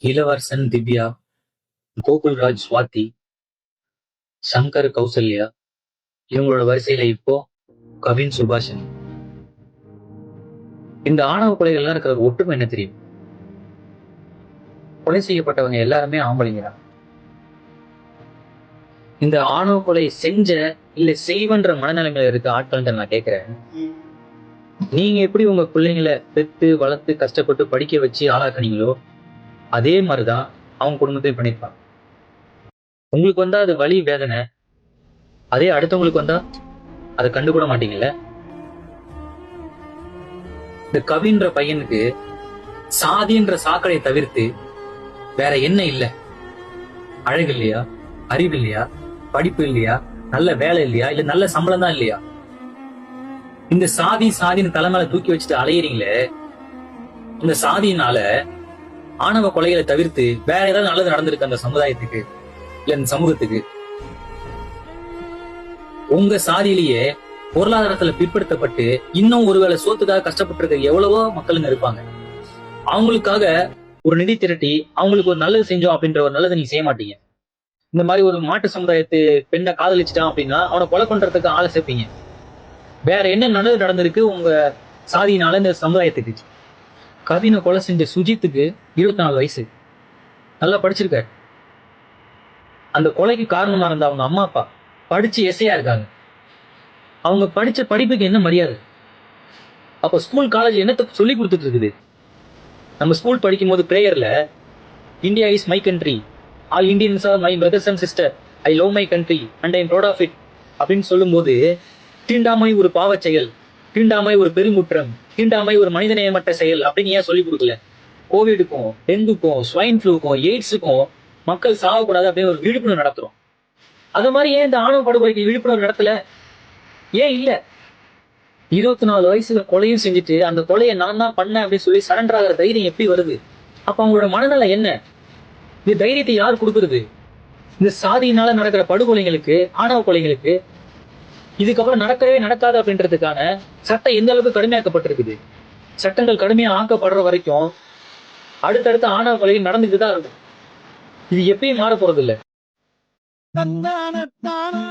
இளவரசன் திவ்யா, கோகுல்ராஜ் சுவாதி, சங்கர் கௌசல்யா, இவங்களோட வரிசையில இப்போ கவின் சுபாஷன். இந்த ஆணவ கொலைகள்லாம் இருக்கிற ஒரு ஒற்றுமை என்ன தெரியும்? கொலை செய்யப்பட்டவங்க எல்லாருமே ஆம்பளைங்க தான். இந்த ஆணவ கொலை செஞ்ச இல்ல செய்வன்ற மனநிலைமையில இருக்க ஆட்கள் நான் கேட்கிறேன். நீங்க எப்படி உங்க பிள்ளைங்களை பெத்து வளர்த்து கஷ்டப்பட்டு படிக்க வச்சு ஆளாக்குனீங்களோ அதே மாதிரிதான் அவங்க குடும்பத்தையும் பண்ணிருப்பாங்க. உங்களுக்கு வந்தா அது வலி வேதனை, அதே அடுத்தவங்களுக்கு வந்தா அதை கண்டுகூட மாட்டீங்கல்ல. இந்த கவின்ற பையனுக்கு சாதின்ற சாக்கடை தவிர்த்து வேற என்ன இல்ல? அழகு இல்லையா? அறிவு இல்லையா? படிப்பு இல்லையா? நல்ல வேலை இல்லையா? இல்ல நல்ல சம்பளம் தான் இல்லையா? இந்த சாதி சாதின்னு தலைமையில தூக்கி வச்சுட்டு அலையறீங்களே, இந்த சாதியினால ஆணவ கொலைகளை தவிர்த்து வேற ஏதாவது நல்லது நடந்திருக்கு அந்த சமுதாயத்துக்கு இல்ல இந்த சமூகத்துக்கு? உங்க சாதியிலேயே பொருளாதாரத்துல பிற்படுத்தப்பட்டு இன்னும் ஒருவேளை சோத்துக்காக கஷ்டப்பட்டு இருக்க எவ்வளவோ மக்களுங்க இருப்பாங்க. அவங்களுக்காக ஒரு நிதி திரட்டி அவங்களுக்கு ஒரு நல்லது செஞ்சோம் அப்படின்ற ஒரு நல்லதை நீங்க செய்ய மாட்டீங்க. இந்த மாதிரி ஒரு மாட்டு சமுதாயத்து பெண்ணை காதலிச்சிட்டான் அப்படின்னா அவனை கொலை பண்றதுக்கு ஆளை சேர்ப்பீங்க. வேற என்ன நல்லது நடந்திருக்கு உங்க சாதியினால இந்த சமுதாயத்துக்கு? கவினை கொலை செஞ்ச சுஜித்துக்கு 24 வயசு, நல்லா படிச்சிருக்க. அந்த கொலைக்கு காரணமா இருந்த அவங்க அம்மா அப்பா படிச்சு எஸ்ஐயா இருக்காங்க. அவங்க படிச்ச படிப்புக்கு என்ன மரியாதை? அப்ப ஸ்கூல் காலேஜ் என்னத்துக்கு சொல்லி கொடுத்துட்டு இருக்குது? நம்ம ஸ்கூல் படிக்கும் போது பிரேயர்ல India is my country, all Indians are my brothers and sister, I love my country and I am proud of it அப்படின்னு சொல்லும் போது தீண்டாமை ஒரு பாவச் செயல், தீண்டாமை ஒரு பெருங்குற்றம், தீண்டாமை ஒரு மனிதநேயமற்ற செயல் அப்படின்னு ஏன் சொல்லி கொடுக்கல? கோவிடுக்கும் டெங்குக்கும் ஸ்வைன் ஃப்ளூக்கும் எய்ட்ஸுக்கும் மக்கள் சாகக்கூடாது அப்படின்னு ஒரு விழிப்புணர்வு நடத்துறோம். அது மாதிரி ஏன் இந்த ஆணவ படுகொலைக்கு விழிப்புணர்வு நடத்தல? ஏன் இல்ல? 24 வயசுல கொலையும் செஞ்சுட்டு அந்த கொலையை நான் தான் பண்ணேன் அப்படின்னு சொல்லி சரண்டர் ஆகிற தைரியம் எப்படி வருது? அப்ப அவங்களோட மனநிலை என்ன? இந்த தைரியத்தை யார் கொடுக்கறது? இந்த சாதியினால நடக்கிற படுகொலைகளுக்கு, ஆணவ கொலைகளுக்கு இதுக்கப்புறம் நடக்கவே நடக்காது அப்படின்றதுக்கான சட்டம் எந்த அளவுக்கு கடுமையாக்கப்பட்டிருக்குது? சட்டங்கள் கடுமையா ஆக்கப்படுற வரைக்கும் அடுத்தடுத்த ஆணவ கொலைகள் நடந்துட்டு தான் இருக்கும். இது எப்பயும் மாற போறது இல்ல. தந்தான தானா